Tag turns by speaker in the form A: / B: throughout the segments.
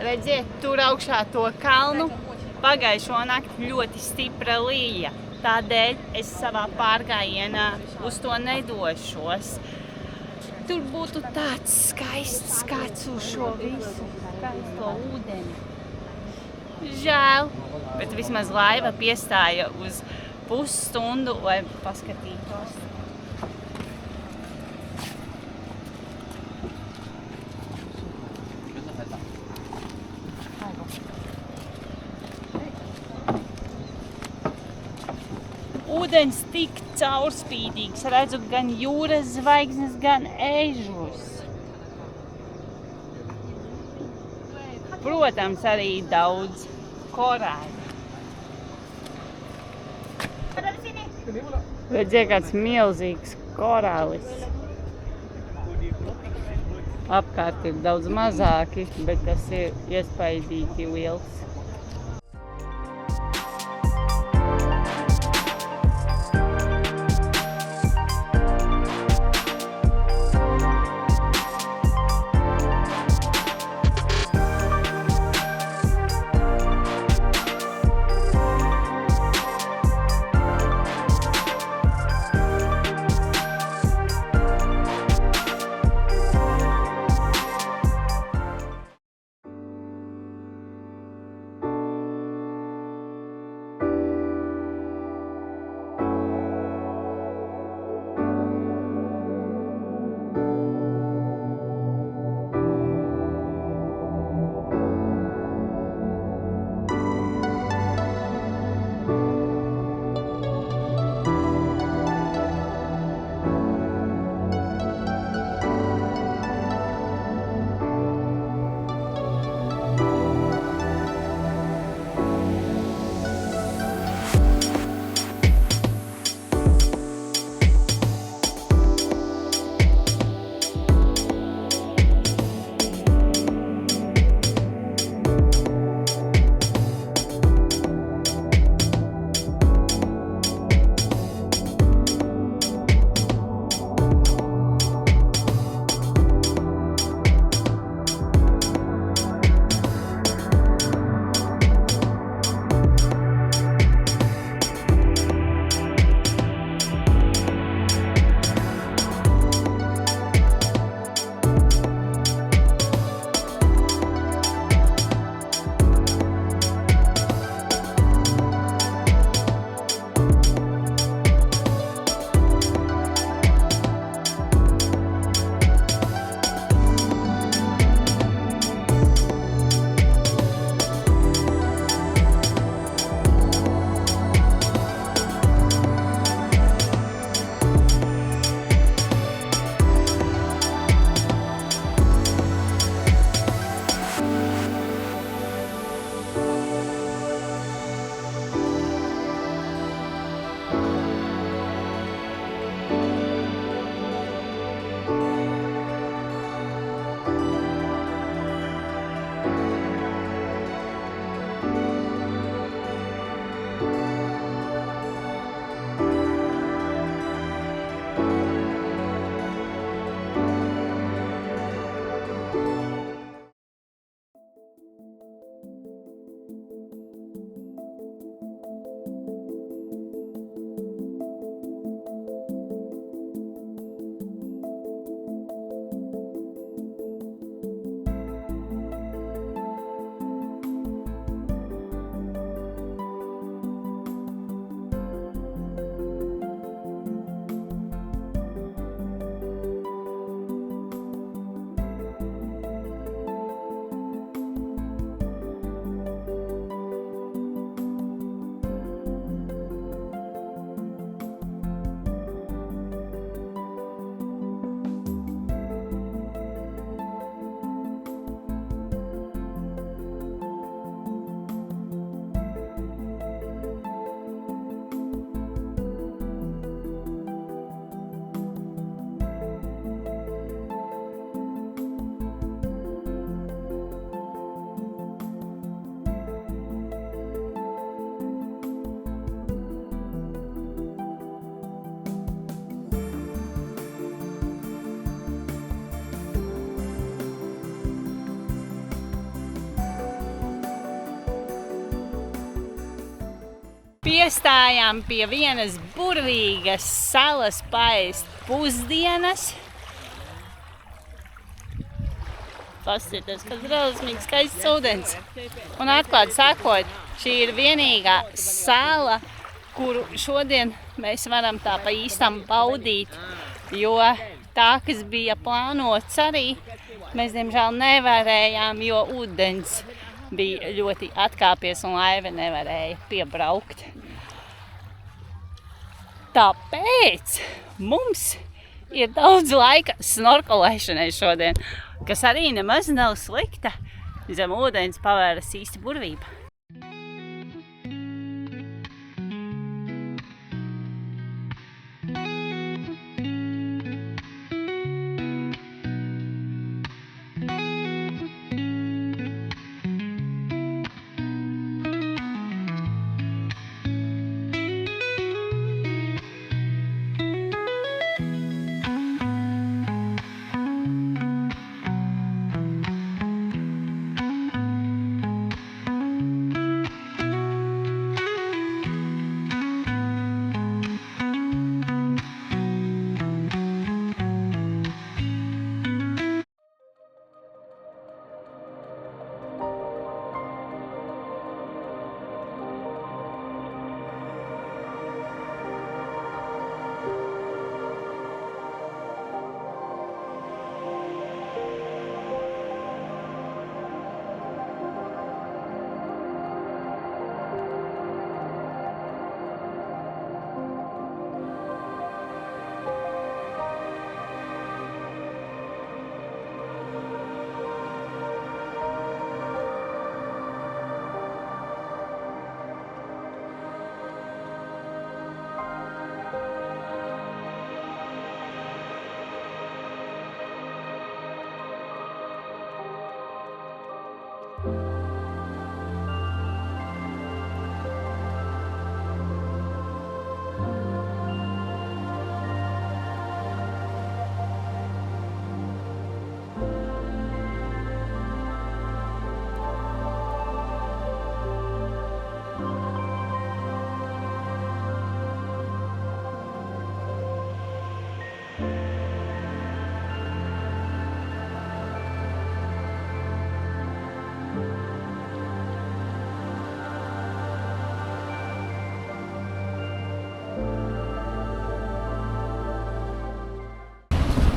A: Redziet, tur augšā to kalnu pagājušo nakti ļoti stipra līja. Tādēļ es savā pārgājienā uz to nedošos. Tur būtu tāds skaists skats uz šo visu skaisto ūdeni. Žēl, bet vismaz laiva piestāja uz pusstundu, lai paskatītos. Ūdens tik caurspīdīgs, redzu gan jūras zvaigznes, gan ežus. Protams, arī daudz korāļu. Redziet, kāds milzīgs korālis. Apkārt ir daudz mazāki, bet tas ir iespaidīgi liels. Piestājām pie vienas burvīgas salas paēst pusdienas. Paskatieties, kas drausmīgi skaists ūdens. Un atklāti sakot, šī ir vienīgā sala, kuru šodien mēs varam tā pa īstam baudīt, jo tā, kas bija plānots arī, mēs diemžēl nevarējām, jo ūdens bija ļoti atkāpies un laiva nevarēja piebraukt. Tāpēc mums ir daudz laika snorkelēšanai šodien, kas arī nemaz nav slikta. Zem ūdens pavēras īsta burvība.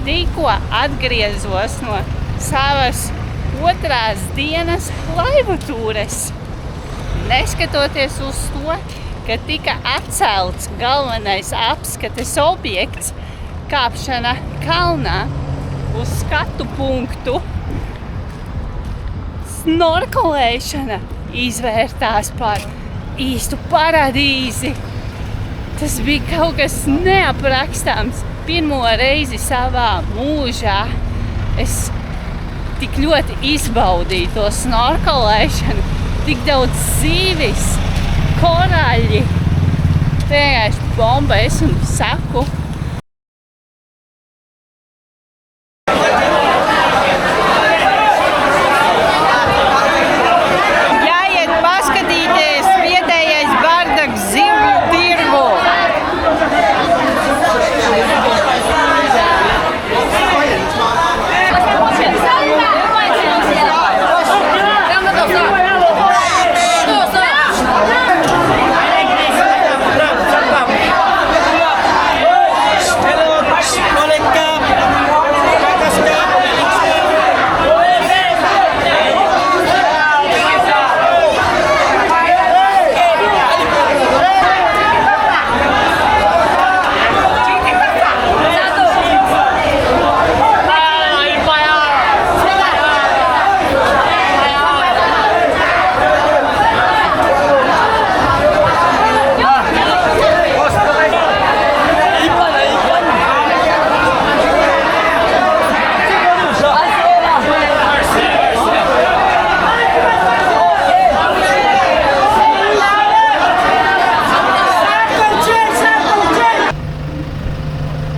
A: Tikko atgriezos no savas otrās dienas laivu tūres. Neskatoties uz to, ka tika atcelts galvenais apskates objekts kāpšana kalnā uz skatu punktu, snorkelēšana izvērtās par īstu paradīzi. Tas bija kaut kas neaprakstāms. Pirmo reizi savā mūžā es tik ļoti izbaudīju to snorkelēšanu, tik daudz zīvis, koraļi. Vienkārši bomba, es un saku. Jāiet paskatīties vietējais Bardaks zivju tirgu.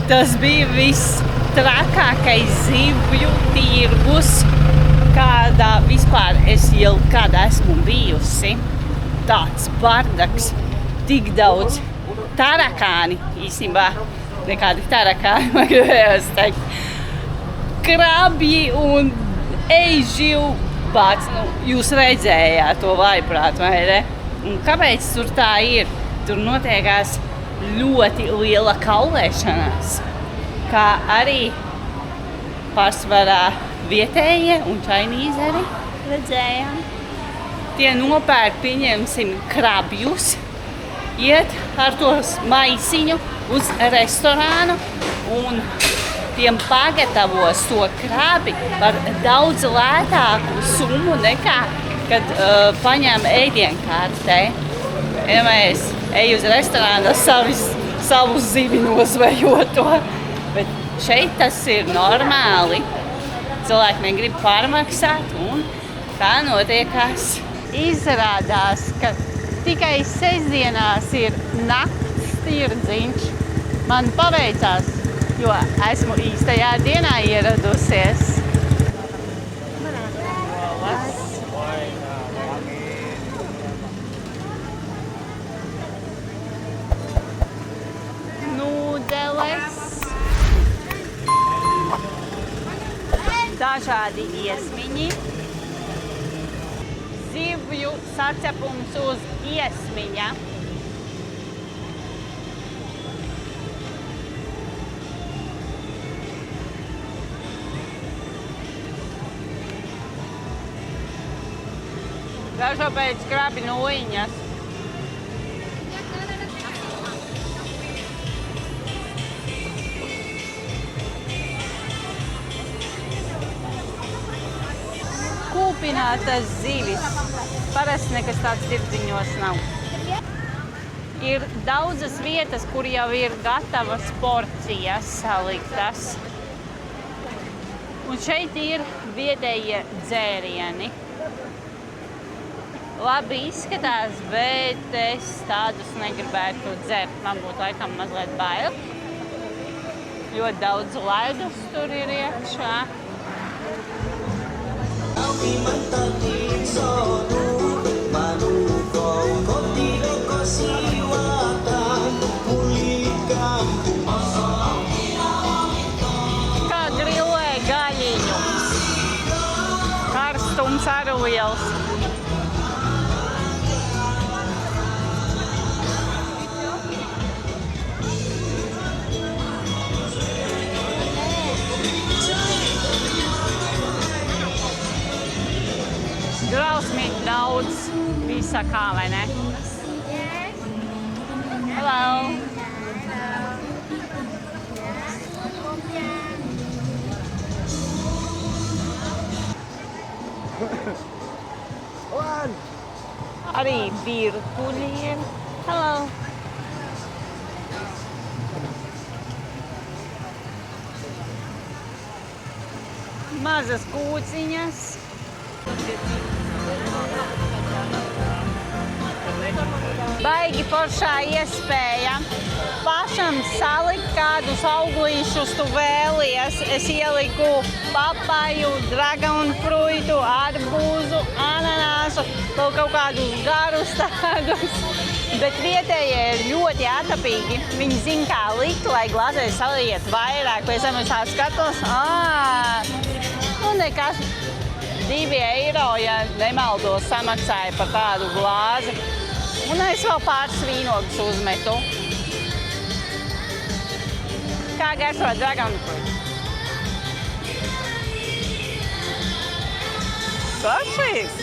A: Tas bija visstrakākais zivju tirgus, kādā vispār es jau kad esmu bijusi. Tāds Bardaks. tik daudz tarakāni, īstenībā nekādi tarakāni, man gribējās teikt, krabji un eļžilbāts, jūs redzējāt to vaiprāt, vai ne? Un kāpēc tur tā ir? Tur notiekās ļoti liela kaulēšanās, kā arī pārsvarā vietējie un čainīzeri redzējām. Tie nopērk, pieņemsim, krabjus, iet ar to maisiņu uz restorānu un tiem pagatavos to krabi par daudz lētāku summu nekā, kad paņem ēdienkārtē. Ja mēs ej uz restorānu savu zivi nozvejoto, bet šeit tas ir normāli. Cilvēki negrib pārmaksāt un tā notiekās. Izrādās, ka tikai sestdienās ir nakts tirdziņš. Man paveicās, jo esmu īstajā dienā ieradusies. Nūdeles, dažādi iesmiņi. Zivju sacepums uz iesmiņa. Dažo pēc krabi nūjiņas. Kūpinātas zivis. Parasti nekas tāds tirdziņos nav. Ir daudzas vietas, kur jau ir gatavas porcijas saliktas. Un šeit ir vietējie dzērieni. Labi izskatās, bet es tādus negribētu dzert. Man būtu laikam mazliet bail. Ļoti daudz ledus tur ir iekšā. Kā grilē gaļiņu. Karstums ar liels. Drausmīgi daudz visa kā, vai ne? Hello! Arī virpuļiem. Hello! Mazas kūciņas. Baigi foršā iespēja pašam salikt kādus auglīšus tu vēlies. Es ieliku papaju, dragonfruitu, arbūzu, ananāsu, vēl kaut kādus garus tādus. Bet vietējie ir ļoti atapīgi. Viņi zina, kā likt, lai glazē saliet vairāk. Pēc tam es tā skatos, nu nekas. 2 eiro, ja nemaldos, samaksāja par tādu glāzi. Un es vēl pāris vīnogus uzmetu. Kā garšo dragonfruit? Garšīgs!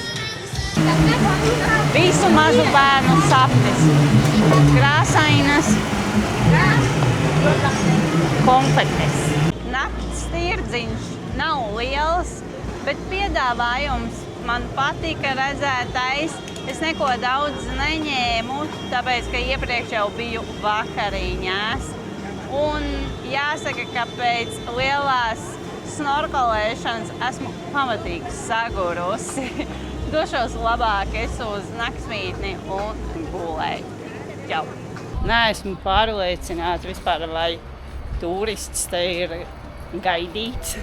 A: Visu mazu bērnu sapnis. Krāsainas konfektes. Nakts tirdziņš nav liels, bet piedāvājums man patika redzētais. Es neko daudz neņēmu, tāpēc, ka iepriekš jau biju vakariņās. Un jāsaka, ka pēc lielās snorkelēšanas esmu pamatīgi sagurusi. Došos labāk es uz naktsmītni un gulēju. Jau. Neesmu pārliecināta vispār, vai turists te ir gaidīts.